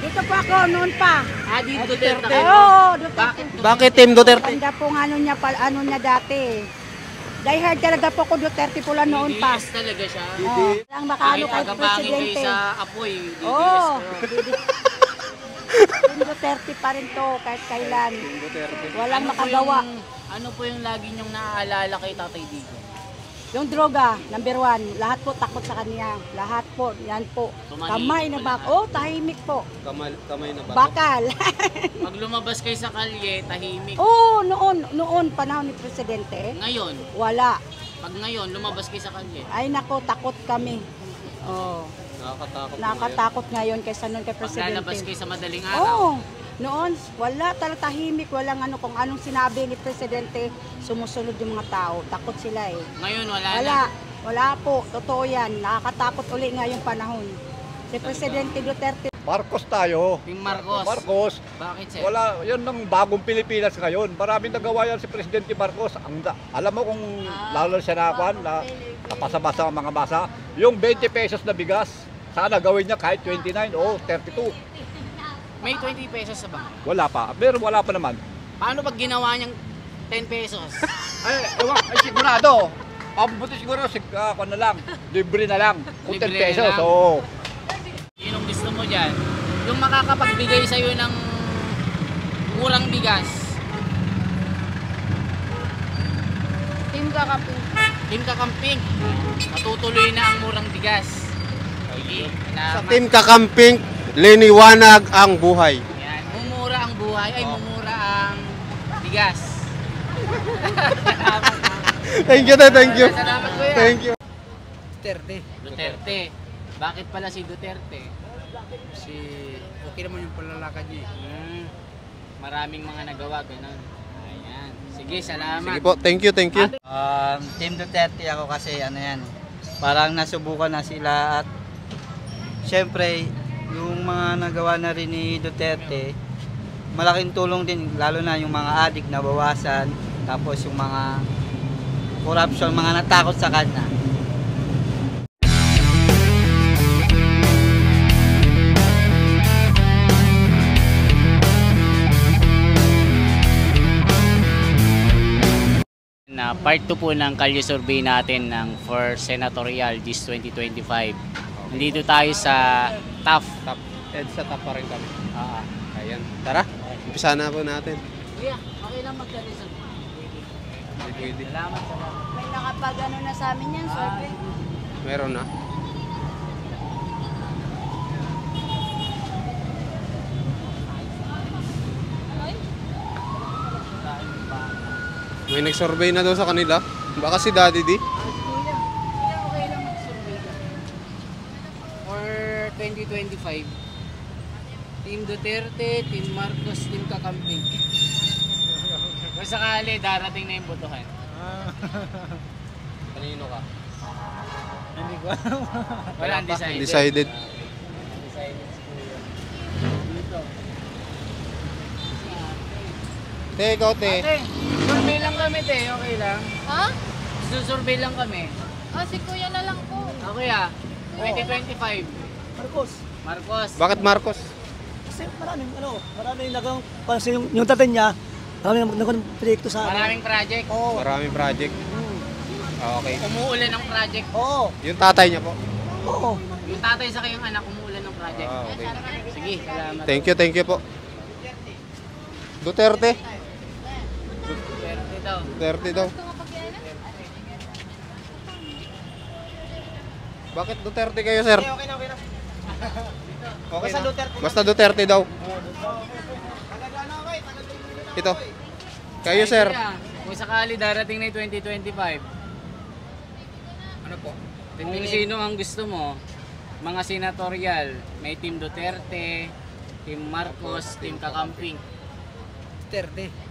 Dito po ako noon pa. Dito Duterte. Oo, Duterte. Bakit Team Duterte? Ganda po ng ano niya dati. Die hard talaga po ko Duterte po lang noon pa. DDS talaga siya. Lang makalo kay Agabangin kayo Presidente. sa apoy. DDS. Oo. Team Duterte pa rin to kahit kailan. Walang makagawa. Ano po yung lagi niyong naaalala kay Tatay Digong? Yung droga, number 1, lahat po takot sa kanya. Lahat po, yan po. Kamay na bak. Oh, tahimik po. Kamay na Bakal. Pag lumabas kayo sa kalye, tahimik. Oo, noon, panahon ni Presidente. Ngayon, Wala. pag ngayon, lumabas kayo sa kalye. Ay nako, takot kami. Oh, nakakatakot ngayon kaysa noon kay Pag Presidente. lalabas kayo sa madaling araw. Oo. Noon, wala talaga tahimik, walang ano kung anong sinabi ni Presidente, sumusunod yung mga tao. Takot sila eh. Ngayon, wala na. Wala po, totoo yan. Nakakatakot uli ngayong panahon. Si Presidente Duterte. Marcos tayo. Yung Marcos. Marcos. Bakit, sir? Wala, yun ng bagong Pilipinas ngayon. Maraming nagawa yan si Presidente Marcos. Alam mo kung lalo siya nakakuan, na napasa-basa ang mga masa, yung 20 pesos na bigas, sana gawin niya kahit 29 o 32. May 20 pesos sa bangko. Wala pa. Pero wala pa naman. Paano pag ginawa niyang 10 pesos? Sigurado. Pabuti siguro, na lang. Libre na lang. Kung 10 Libre na pesos. lang. Oo. Yun ang gusto mo dyan. Yung makakapagbigay sa'yo ng murang bigas. Team Kakamping. Team Kakamping. Natutuloy na ang murang bigas. Okay. Sa Team Kakamping, liniwanag ang buhay. Yan. Mumura ang buhay. Ay, mumura ang bigas. Thank you, thank you. Salamat, kuya. Thank you. Duterte. Bakit pala si Duterte? Okay naman yung palalakad niya. Maraming mga nagawa, ganun. Ayan. Sige, salamat. Sige po, thank you, thank you. Team Duterte ako kasi ano yan, parang nasubukan na sila at syempre yung mga nagawa na rin ni Duterte, malaking tulong din, lalo na yung mga adik na bawasan, tapos yung mga corruption, mga natakot sa kanya. Na part 2 po ng kalye survey natin ng for senatorial this 2025. Nandito tayo sa TAF. Sa top pa rin kami. Ayan. Tara, umpisa na po natin. Kuya, okay lang magdalisal. Pwede. Salamat. May nakapag-ano na sa amin yan, survey. Meron na. May nag-survey na daw sa kanila. Baka si Daddy D. Kuya, okay lang mag-survey ka. For 2025, Team Duterte, Team Marcos, Team Kakamping. Kung sakali, darating na yung botohan. Kanino ka? Hindi ko alam. Wala, undecided. Decided. Undecided si Kuya. Dito. Te, ikaw te. Ate, survey lang kami, te. Okay lang. Ha? Susurvey lang kami. Si kuya na lang po. Okay 2025. Marcos. Marcos. Bakit Marcos? Kasi maraming nagang, kasi yung tatay niya, maraming nagawang proyekto sa Maraming project. Oo. Maraming project. Okay. Umuulan ng project. Oo. Yung tatay niya po. Oo. Yung tatay sa kayong anak, umuulan ng project. Okay. Sige, salamat. Thank you po. Duterte. Duterte daw. Duterte daw. Bakit Duterte kayo, sir? Okay na. Okay na. Basta Duterte daw. Ito. Kayo, sir. Kuya, kung sakali darating na yung 2025, Ano po? kung sino ang gusto mo, mga senatorial, may Team Duterte, Team Marcos, Team Kakamping.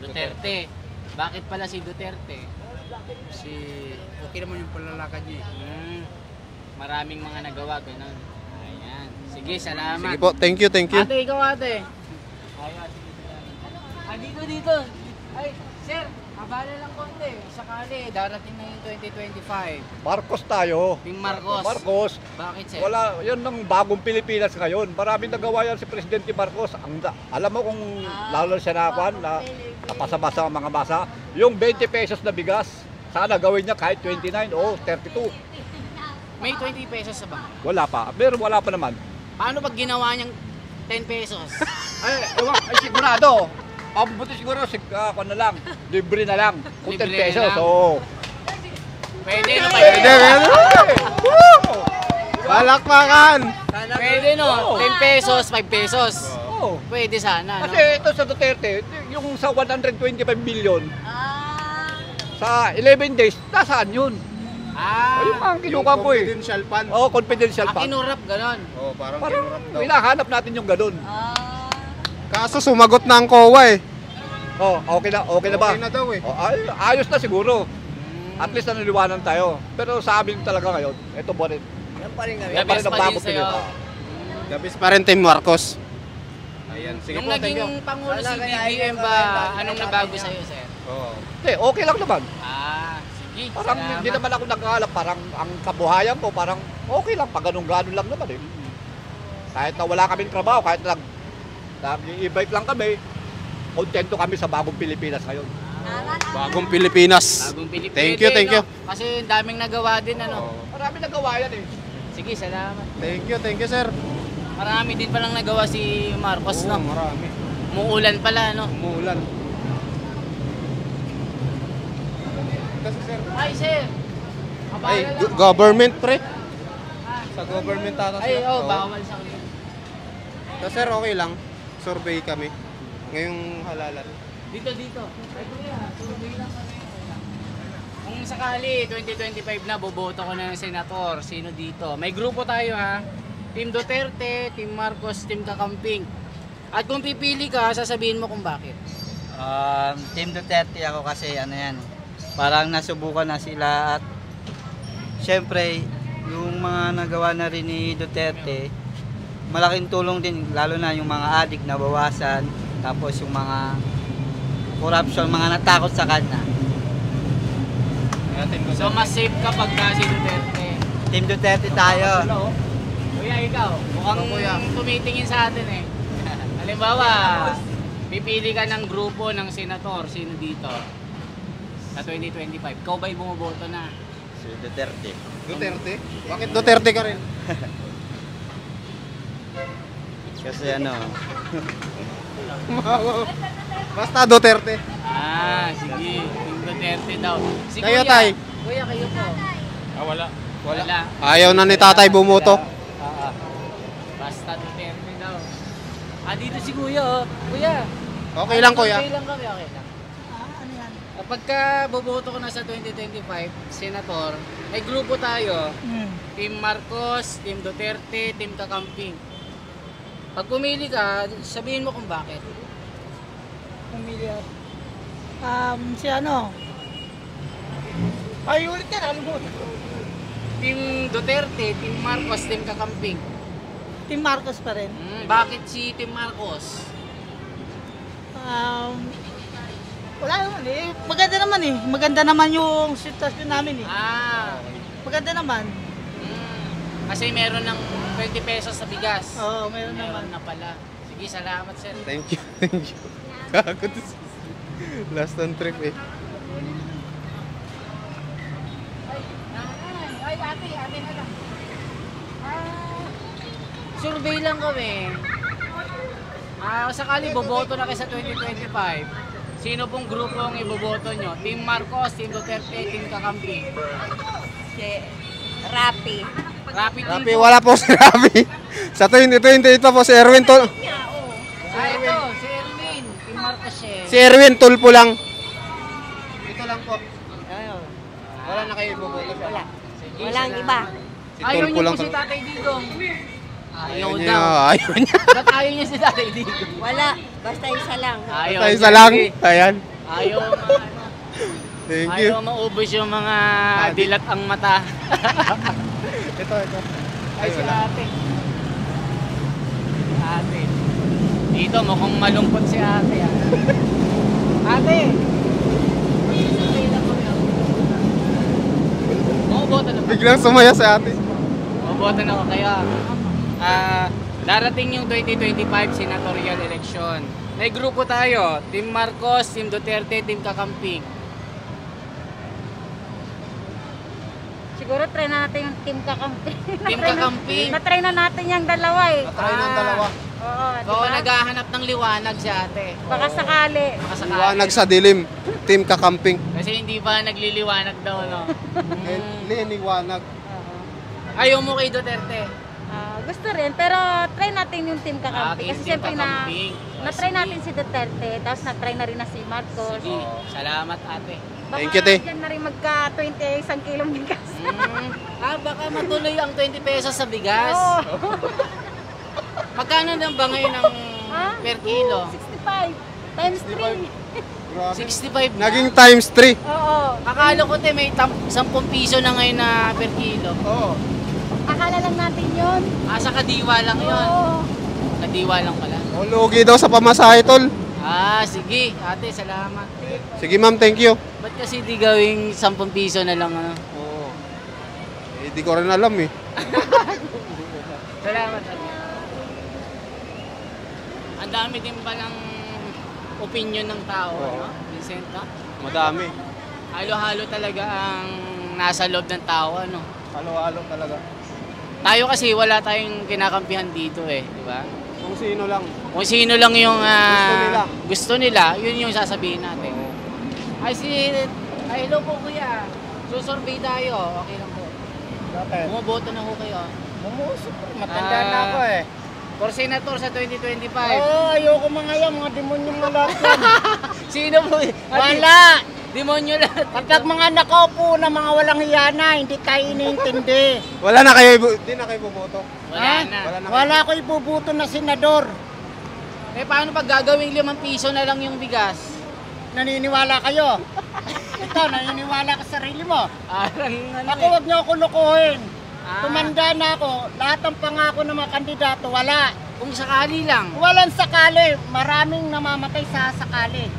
Duterte. Bakit pala si Duterte? Okay naman yung palalakad niya. Maraming mga nagawa, ganun. Ayan. Sige, salamat. Sige po, thank you. Ate, ikaw ate. Dito. Ay, sir. Abala lang konti. Sakali, darating na yung 2025. Marcos tayo. Team Marcos. Marcos. Bakit, sir? Wala, yan ang bagong Pilipinas ngayon. Maraming nagawa yan si Presidente Marcos. Alam mo kung lalo siya nakakuan na napasabasa ang mga masa, yung 20 pesos na bigas, sana gawin niya kahit 29 o 32. May 20 pesos sa ba? Wala pa. Pero wala pa naman. Paano pag ginawa niyang 10 pesos? Ay, sigurado. Mabuti siguro, na lang. Libre na lang. Kung 10 Libre na pesos. lang. Oo. Pwede, no? Pwede. Palakpakan! Pwede, no? 10 pesos, 5 pesos. Oo. Pwede sana, no? Kasi ito sa Duterte, yung sa 125 million, sa 11 days, nasaan yun? Yung mga kinuha ko eh. confidential fund. Oo, confidential Ang pa. kinurap, ganon. Oh, parang Parang kinurap daw. hinahanap natin yung ganun. Kaso sumagot na ang COA eh. Oh, okay na ba? Okay na daw eh. Oh, ayos na siguro. At least naniliwanan tayo. Pero sa amin talaga ngayon, ito po rin. The Yan pa rin best ang pa din bagong sa'yo. Pilipinas. The best pa rin Team Marcos. Ayan, sige Nung po, thank you. naging Pangulo si BBM ba, anong nabago sa'yo, sir? Oo. Okay lang naman. Sige. Parang salamat. hindi naman ako nagkakalap. Parang ang kabuhayan ko, parang okay lang. Pag ganun-ganun lang naman eh. Kahit na wala kaming trabaho, kahit na nag-e-bike lang kami, kontento kami sa bagong Pilipinas ngayon. Bagong Pilipinas. Bagong Pilipinas. Thank you, thank you. No? Kasi daming nagawa din, ano. Marami nagawa yan eh. Sige, salamat. Thank you, sir. Marami din palang nagawa si Marcos, Oo, no? marami. Muulan pala, no? Umuulan. Kasi sir, Ay, sir! ay, government pre. Sa government ata Ay, sila. Oo. bawal sa akin. So, sir, okay lang. Survey kami. Ngayong halalan. Dito. Ay, kuya, survey lang kami. Kung sakali, 2025 na, boboto ko na ng senator. Sino dito? May grupo tayo, ha? Team Duterte, Team Marcos, Team Kakamping. At kung pipili ka, sasabihin mo kung bakit. Team Duterte ako kasi ano yan, parang nasubukan na sila at syempre yung mga nagawa na rin ni Duterte, malaking tulong din lalo na yung mga adik na bawasan, tapos yung mga corruption, mga natakot sa kanya. So, mas safe ka pag si Duterte. Team Duterte tayo. Kuya, ikaw, mukhang tumitingin sa atin eh. Halimbawa, pipili ka ng grupo ng senator, sino dito? Sa 2025, ikaw ba'y bumuboto na? Si Duterte. Duterte? Bakit Duterte ka rin? Kasi ano, Basta Duterte. Sige. Team Duterte daw. Si Kayo, Kuya. Tay? Kuya, kayo po. Wala. Ayaw na ni tatay bumoto. Basta Duterte daw. Dito si Kuya, oh. Kuya. Okay lang, kuya. Okay lang kami, okay lang. Pagka boboto ko na sa 2025, senator, may grupo tayo. Team Marcos, Team Duterte, Team Kakamping. Pag pumili ka, sabihin mo kung bakit. Pamilya. Si ano? Ay, ulit ka na. Team Duterte, Team Marcos, Team Kakamping. Team Marcos pa rin. Bakit si Team Marcos? Wala naman eh. Maganda naman eh. Maganda naman yung sitwasyon namin eh. Maganda naman. Kasi meron ng 20 pesos sa bigas. Oo, meron naman. na pala. Sige, salamat sir. Thank you. Gago to. Last on trip eh. Ay, ate na lang. Survey lang kami. Sakali boboto na kayo sa 2025. Sino pong grupo ang iboboto nyo? Team Marcos, Team Duterte, Team Kakamping. Rapi. Rapi Team. Rapi, wala po si Rapi. Sa 2020 ito po si Erwin Tol. Ito, si Erwin. Team Marcos eh. Si Erwin Tulpo lang. Ito lang po. Wala na kayo iboboto. Wala. Sige, Walang salamat. iba. Si Ayaw Tulpo niyo lang po si talaga. Tatay Digong. Ayaw niya. daw. Ayaw niya. Ba't ayaw niya si Tatay Digong? Wala. Basta isa lang. Ayaw Basta niya, isa lang. sige. Ayan. Ayaw Thank you. ayaw maubos yung mga dilat ang mata. Ito. Ay, si ate. Ate. Dito mukhang malungkot si ate. Ate! Boboto na ba? Biglang sumaya sa ate. Boboto na ako kaya. Darating yung 2025 senatorial election. May grupo tayo, Team Marcos, Team Duterte, Team Kakamping. Siguro try na natin yung team kakamping. Team Kakamping. Na-try na natin yung dalawa eh. Try ng dalawa. Oo, di Oo, ba? naghahanap ng liwanag si ate. Baka sakali. Baka sakali. Liwanag sa dilim. Team Kakamping. Kasi hindi pa nagliliwanag daw, no? Liwanag. Ayaw mo kay Duterte. Gusto rin, pero try natin yung team kakamping. Kasi Team siyempre Kakamping. na-try Sige. natin si Duterte, tapos na-try na rin na si Marcos. Sige. Salamat ate. Baka Thank you, te. dyan na rin magka 21 kilong bigas. Baka matuloy ang 20 pesos sa bigas. Oo. Magkano na ba ngayon ang Ha? per kilo? 65 times 3. 65 na. Naging times 3. Oo. Akala ko te may 10 piso na ngayon na per kilo. Oo. Akala lang natin yun. Sa kadiwa lang yun. Oo. Kadiwa lang pala. Lugi daw sa pamasahe, tol. Sige. Ate, salamat. Sige ma'am, thank you. Ba't kasi di gawing 10 piso na lang ano? Oo. Di ko rin alam eh. Salamat ate. Ang dami din palang opinion ng tao, Oo. no? Vincent, no? Madami. Halo-halo talaga ang nasa loob ng tao, ano? Halo-halo talaga. Tayo kasi wala tayong kinakampihan dito eh, di ba? Kung sino lang. Kung sino lang yung Gusto nila. yun yung sasabihin natin. Hello po kuya. Susurvey tayo. Okay lang po. Bakit? Bumoboto na ho kayo. Matanda na ako eh. For senator sa 2025. Ayoko mga yan, mga demonyong lahat yan. Sino po? Wala! Demonyo lahat. Kapag mga nakaupo na mga walang hiyana, hindi tayo iniintindi. Wala na kayo, hindi na kayo buboto. Wala na. Wala ko ibubuto na senador. Eh paano pag gagawing 5 piso na lang yung bigas? Naniniwala kayo? Ito, naniniwala ka sa sarili mo. Arang ano Ako, wag niyo ako lukuhin. Ah. Tumanda na ako, lahat ng pangako ng mga kandidato, wala. Kung sakali lang. Walang sakali, maraming namamatay sa sakali.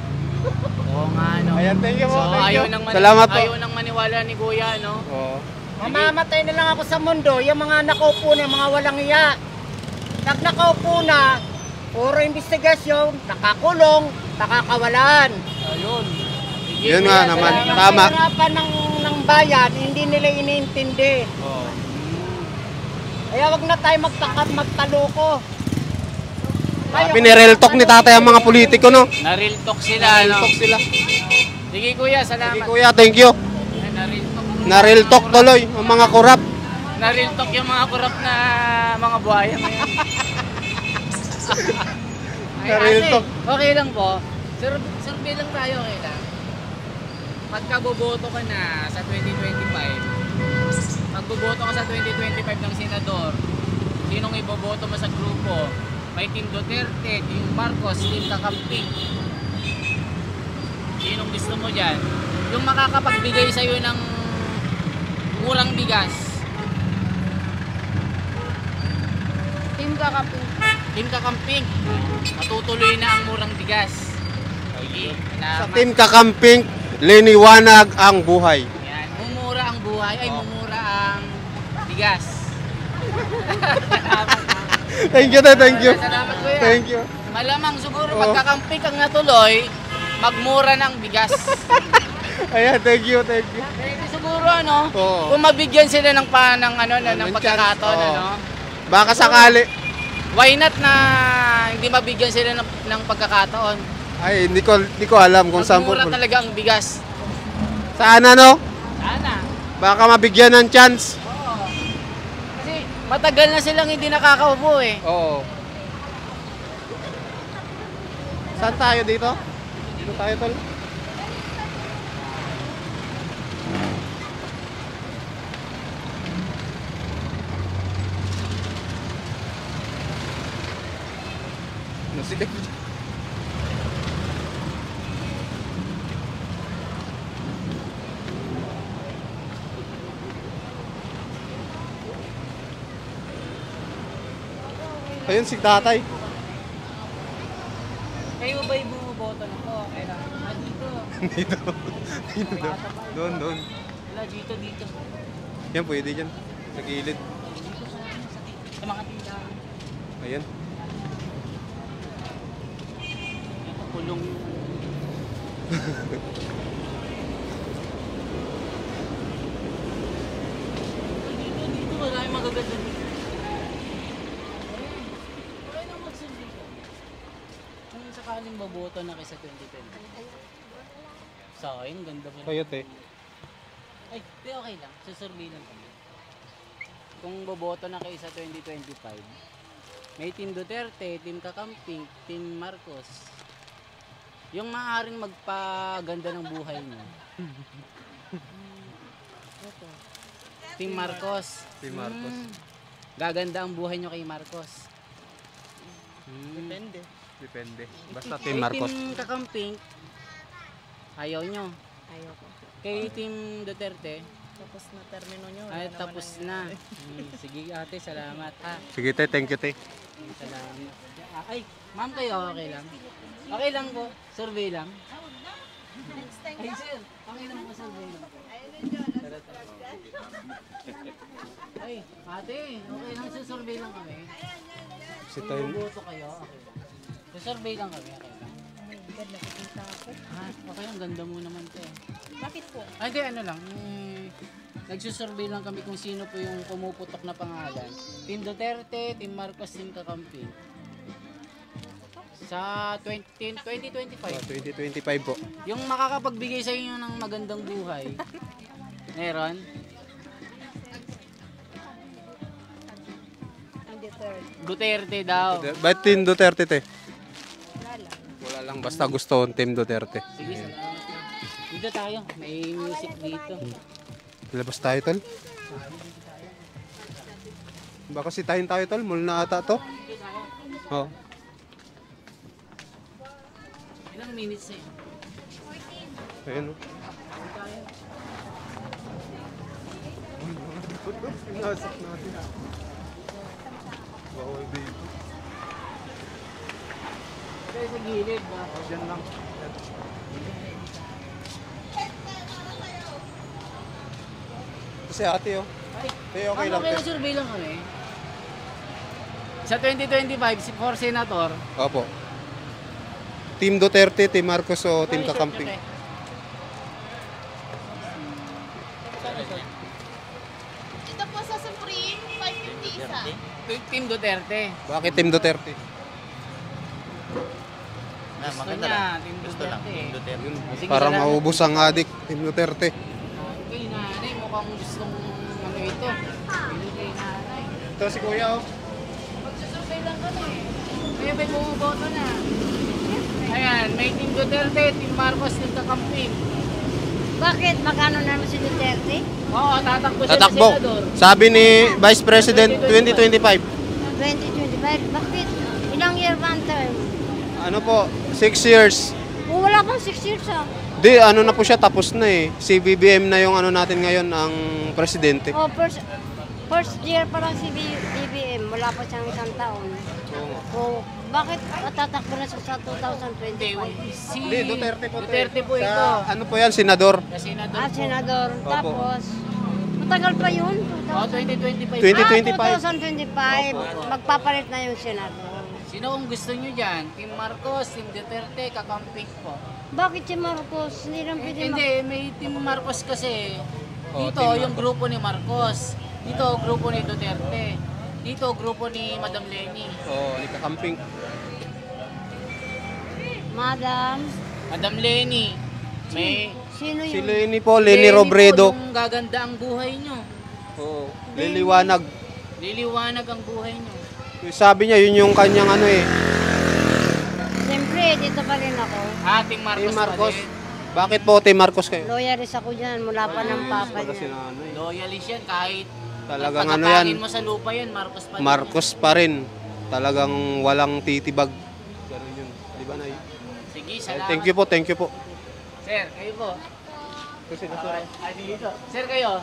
Oo nga no. Ayan, thank you po, So thank you. ayaw nang maniwala ni kuya no. Oo. Mamamatay na lang ako sa mundo, yung mga nakaupo na, mga walang iya. Pag nakaupo na, puro investigasyon, nakakulong, nakakawalan. Ayun. Sige, Yun kuya, nga naman, salamat. tama. Ang hirapan ng bayan, hindi nila iniintindi. Oo. Kaya wag na tayo magtaloko. Pinirel talk ni tatay ang mga politiko, no? Na-real talk sila no. Talk sila. Sige kuya, salamat. Sige kuya, thank you. Na-real talk. Na-real talk tuloy, ang mga korap. Na-real talk yung mga korap na mga buhaya ngayon. Na-real ate, talk. Okay lang po. Survey lang tayo, okay lang. Pagka boboto ka na sa 2025, magboboto ka sa 2025 ng senador, sinong iboboto mo sa grupo? May Team Duterte, Team Marcos, Team Kakamping. Sinong gusto mo dyan? Yung makakapagbigay sa'yo ng murang bigas. Team kakamping. Team Kakamping, matutuloy na ang murang bigas. Okay, Sa Team Kakamping, liniwanag ang buhay. Yan, mumura ang buhay, ay mumura ang bigas. Thank you, thank you. Salamat kuya. Thank you. Malamang siguro Oo. pagkakamping kang natuloy, magmura ng bigas. Ayan, thank you, thank you. Pwede siguro ano, Oo. kung mabigyan sila ng ng Ng pagkakataon chance, oo. ano. Baka sakali. Why not na hindi mabigyan sila ng pagkakataon? Ay, hindi ko alam kung saan Magmura pupunta. talaga ang bigas. Sana, no? Sana. Baka mabigyan ng chance. Oo. Kasi matagal na silang hindi nakakaupo eh. Oo. Saan tayo dito? Dito tayo, tol. Nasilip. Ayun si tatay. Kayo ba yung bumoboto na po? Okay lang. Dito. Dito. Dito. Doon. Wala, dito. Yan, pwede dyan. Sa gilid. Sa mga tindahan. Ayan. Ito, kulong. Dito, marami magaganda dito. Wala nang magsundi. Kung sakaling baboto na kayo sa 2020. Sa akin, ganda pa. Kaya te. Ay, di okay lang. Susurvey lang kami. Kung boboto na kayo sa 2025, may Team Duterte, Team Kakamping, Team Marcos. Yung maaaring magpaganda ng buhay niyo. Team Marcos. Team Marcos. Gaganda ang buhay niyo kay Marcos. Depende. Depende. Basta Team Marcos. Team Kakamping, ayaw nyo. Ayoko. Kay Team Duterte, Tapos na termino nyo. ay tapos na. Sige ate, salamat ha. Sige te, thank you te. Salamat. Ay, ma'am kayo, okay lang? Okay lang po, survey lang. Ay sir, okay lang po, survey lang. Ay, ate, okay lang, survey lang kami. Si Kung tayo. buboto kayo, okay lang. Survey lang kami, okay lang. God, nakikita ako. Okay, ang ganda mo naman te. Bakit po? Ay, di, ano lang. Nagsusurvey lang kami kung sino po yung pumuputok na pangalan. Team Duterte, Team Marcos, Team Kakamping. Sa 2025. 2025 po. Yung makakapagbigay sa inyo ng magandang buhay. Meron? Duterte daw. Ba't Team Duterte te? Wala lang. Basta gusto Team Duterte. Sige, salamat. Dito tayo. May music dito. Labas tayo tol. Baka sitahin tayo tol. Mall na ata to. Oh. Ilang minutes na yun? Ayun oh. Inasak natin. Bawal dito. Kaya sa gilid ba? Diyan lang. Kasi ate oh. Ay, Okay lang. Okay, survey lang kami. Sa 2025, for senator. Opo. Team Duterte, Team Marcos o Team Kakamping? Ito po sa Supreme, 550 isa. Team Duterte. Bakit Team Duterte? Gusto niya, Team Duterte. Sige, Parang salamat. maubos ang adik, Team Duterte. Okay, nanay, mukhang gustong ano ito. Pili kay nanay. Ito si Kuya oh. Magsusurvey lang kami. Kaya may bumuboto na. Ayan, may Team Duterte, Team Marcos, Team Kakamping. Bakit? Magkano naman si Duterte? Oo, tatakbo siya Tatakbo. na senador. Sabi ni Vice President 2025. 2025. Bakit? Ilang year ba ang term? Ano po? 6 years. Wala pang 6 years ah. Di, ano na po siya, tapos na eh. Si BBM na yung ano natin ngayon, ang presidente. Oh, first year pa lang si BBM. Wala pa siyang isang taon. Oh, bakit tatakbo na siya sa 2025? Si Hindi, Duterte po. Duterte po ito. Sa, ano po yan, senador. Sa senador Ah, po. senador. Opo. Tapos, matagal pa yun? Oo, 2025. 2025. 2025. Magpapalit na yung senador. Sino kung gusto nyo dyan? Team Marcos, Team Duterte, Kakamping po. Bakit si Marcos? Hindi lang pwede Hindi, may Team Marcos kasi. Oh, Dito, Team yung grupo ni Marcos. Dito, grupo ni Duterte. Dito, grupo ni Madam Lenny. Oh, ni Kakamping. Madam. Madam Lenny. May Sino Si yun? Lenny po, Lenny Robredo. po, yung gaganda ang buhay nyo. Oo, liliwanag. Liliwanag ang buhay nyo. Sabi niya, yun yung kanyang ano eh. Siyempre, dito pa rin ako. Team Marcos, Team Marcos. pa rin. Bakit po Team Marcos kayo? Loyalist ako dyan mula pa ng papa Wala si niya. nanay. Loyalist yan kahit Talagang ano pagkapangin yan, mo sa lupa yan, Marcos pa rin. Marcos pa rin. Talagang walang titibag. Ganun yun. Di ba, Nay? Sige, salamat. Thank you po, thank you po. Sir, kayo po. Kasi Dito. Sir, kayo.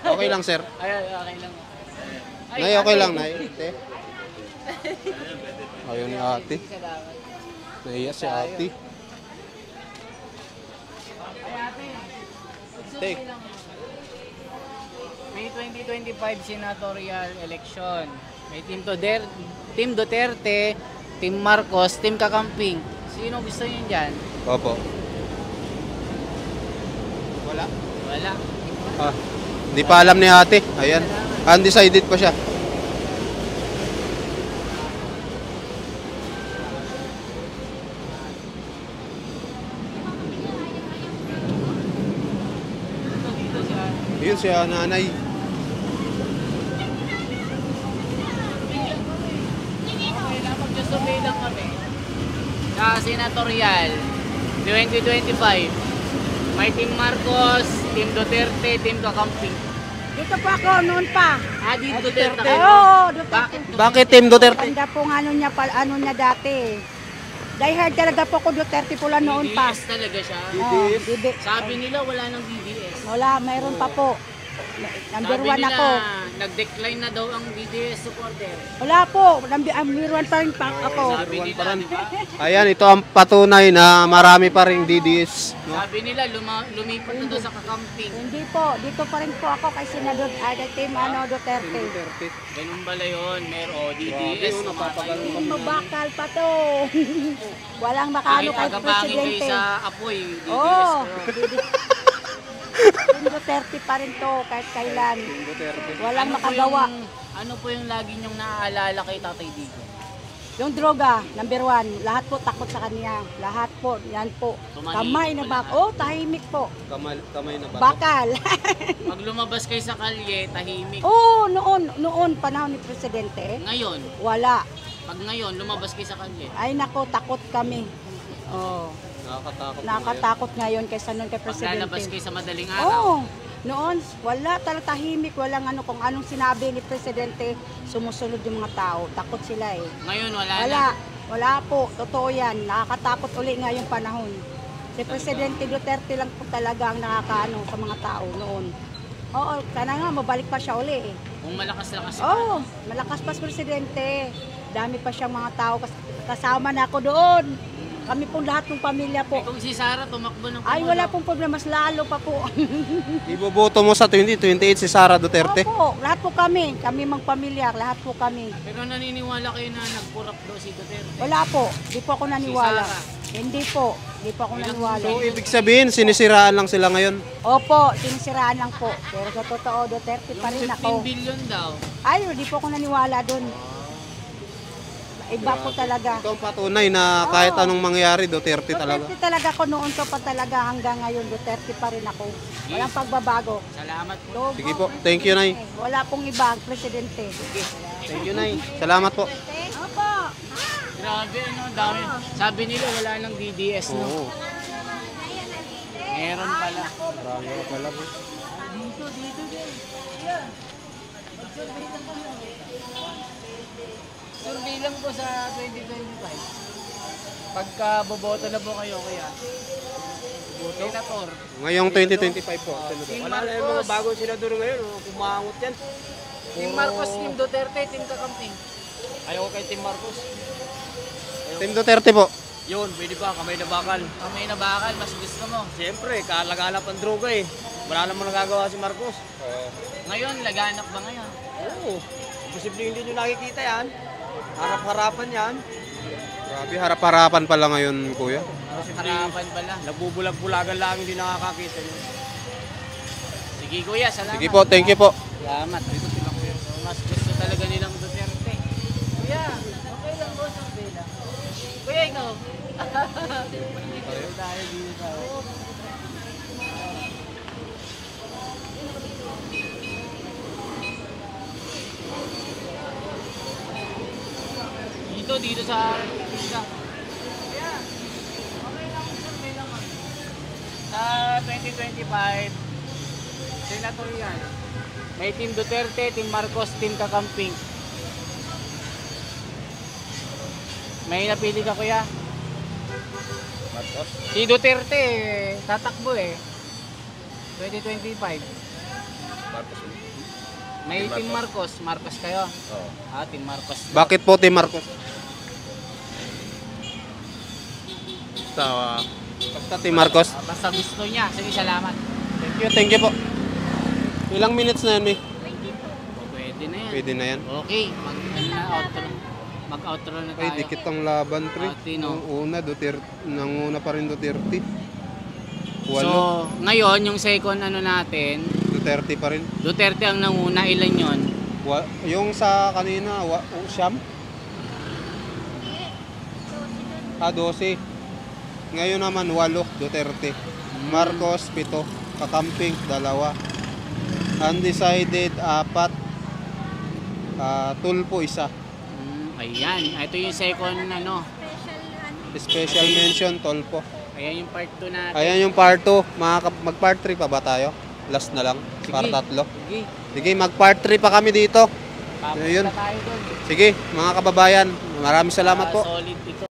okay lang, sir. Ay, okay lang. Ay, Nay, okay ate. lang, Nay. Ate. Ayaw ni ate. Salamat. Naiya si ate. Ay, ate. Take. Magsurvey lang. 2025 senatorial election. May Team Duterte, Team Marcos, Team Kakamping. Sino gusto niyo dyan? Opo. Wala? Wala. Ah, hindi pa alam ni ate. Ayan. Undecided pa siya. Yun siya, nanay. Okay lang, mag-survey lang kami. Sa senatorial 2025. May Team Marcos, Team Duterte, Team Kakamping. Dito po ako, noon pa. Team Duterte. Oo, Duterte. Bakit Team Duterte? Ganda po ng ano niya dati. Die hard talaga po ko Duterte pula noon pa. DDS talaga siya. Oh, Sabi nila wala nang DDS. wala, mayroon pa po. Number Sabi 1 nila, ako. nag-decline na daw ang DDS supporter. Wala po, number 1 pa rin pa ako. Sabi nila, di ba? Ayan, ito ang patunay na marami pa ring DDS. Sabi nila, lumipat na daw sa Kakamping. Hindi po, dito pa rin po ako kay Senador Team Duterte. Ganun pala yun, meron DDS. Hindi mabakal pa to. Walang makano kay Agapangin kayo Presidente. sa apoy, DDS. Oo. kayo. Team Duterte pa rin to kahit kailan. Walang makagawa. Ano po yung lagi niyong naaalala kay Tatay Digo? Yung droga, number 1, lahat po takot sa kanya. Lahat po, yan po. Tumanahimik Kamay na po bak. lahat. Oh, tahimik po. Kamay na ba? Bakal. Pag lumabas kayo sa kalye, tahimik. Oo, noon, panahon ni Presidente. Ngayon, Wala. pag ngayon, lumabas kayo sa kalye. Ay nako, takot kami. Oh, nakatakot ngayon kaysa noon kay Pag Presidente. lalabas kayo sa madaling araw. Oo. Noon, wala talaga tahimik, walang ano, kung anong sinabi ni Presidente, sumusunod yung mga tao. Takot sila eh. Ngayon, wala na. Wala po, totoo yan. Nakakatakot uli ngayong panahon. Si Presidente Duterte lang po talaga ang nakakaano sa mga tao noon. Oo, sana nga, mabalik pa siya uli eh. Kung malakas-lakas Oo, malakas pa si Presidente. Dami pa siyang mga tao, kasama na ako doon. Kami pong lahat ng pamilya po. Kung si Sara tumakbo ng Ay, wala pong problema, mas lalo pa po. Iboboto mo sa 2028 si Sara Duterte? Opo, lahat po kami magpamilya, lahat po kami. Pero naniniwala kayo na nagkurap daw si Duterte? Wala po, di po ako naniwala. Si Sara? Hindi po, di po ako naniwala. So, ibig sabihin, sinisiraan lang sila ngayon? Opo, sinisiraan lang po. Pero sa totoo, Duterte pa rin ako. 15 billion daw. Ay, di po ako naniwala doon. Iba po talaga. Ito ang patunay na kahit anong mangyari, Duterte talaga. Duterte talaga ako noon ko pa talaga hanggang ngayon. Duterte pa rin ako. Walang pagbabago. Salamat po. Sige po, thank you, Nay. Wala pong iba ang presidente. Thank you, Nay. Salamat po. Opo. Grabe, ano, dami. Sabi nila wala nang DDS, no? Oo. Meron pala. Marami ka pala po. Dito din. Survey lang po sa 2025. Pagka boboto na po kayo, kaya senator. Ngayong 2025 po. Wala na yung mga bagong senador ngayon, kumangot yan. Team Marcos, Team Duterte, Team Kakamping. Ayaw ko kay Team Marcos. Team Duterte po. Yun, pwede pa, kamay na bakal. Kamay na bakal, mas gusto mo. Siyempre, kalaganap ang droga eh. Wala namang nagagawa si Marcos. Ngayon, laganap ba ngayon? Oo. Posible hindi nyo nakikita yan. Harap-harapan yan. Grabe, harap-harapan pala ngayon, kuya. Harapan pala. Nagbubulag-bulagan lang, hindi nakakakita nyo. Sige kuya, salamat. Sige po, thank you po. Salamat. Dito sila kuya. Mas gusto talaga nilang Duterte. Kuya, okay lang boss ang vela. Kuya, ikaw. Tayo dito tayo. Dito sa Pisa. Kuya, okay lang survey lang kami. Sa 2025, senatorial. May Team Duterte, Team Marcos, Team Kakamping. May napili ka kuya? Marcos? Si Duterte, tatakbo eh. 2025. Marcos. May Team Team Marcos. Marcos kayo? Oo. Team Marcos. Bakit po, Team Marcos? Basta Team Marcos. Basta gusto niya. Sige, salamat. Thank you po. Ilang minutes na yan, May? Pwede na yan. Pwede na yan. Okay, mag-outro na tayo. Ay, dikit ang laban, pre. Tino. Nung una, nanguna pa rin Duterte. So, ngayon, yung second ano natin, Duterte pa rin. Duterte ang nanguna, ilan yon? Yung sa kanina, Siyam? 12. Ngayon naman, 8, Duterte. Marcos, 7. Kakamping, 2. Undecided, 4. Tulpo, 1. Ayan, ito yung second ano. Special mention, Tulpo. Ayan yung part 2 natin. Ayan yung part 2. Mag-part 3 pa ba tayo? Last na lang. Sige. Para 3. Sige, Sige, mag-part 3 pa kami dito. papunta Ayun. tayo doon. Sige, mga kababayan, maraming salamat po. Solid ito.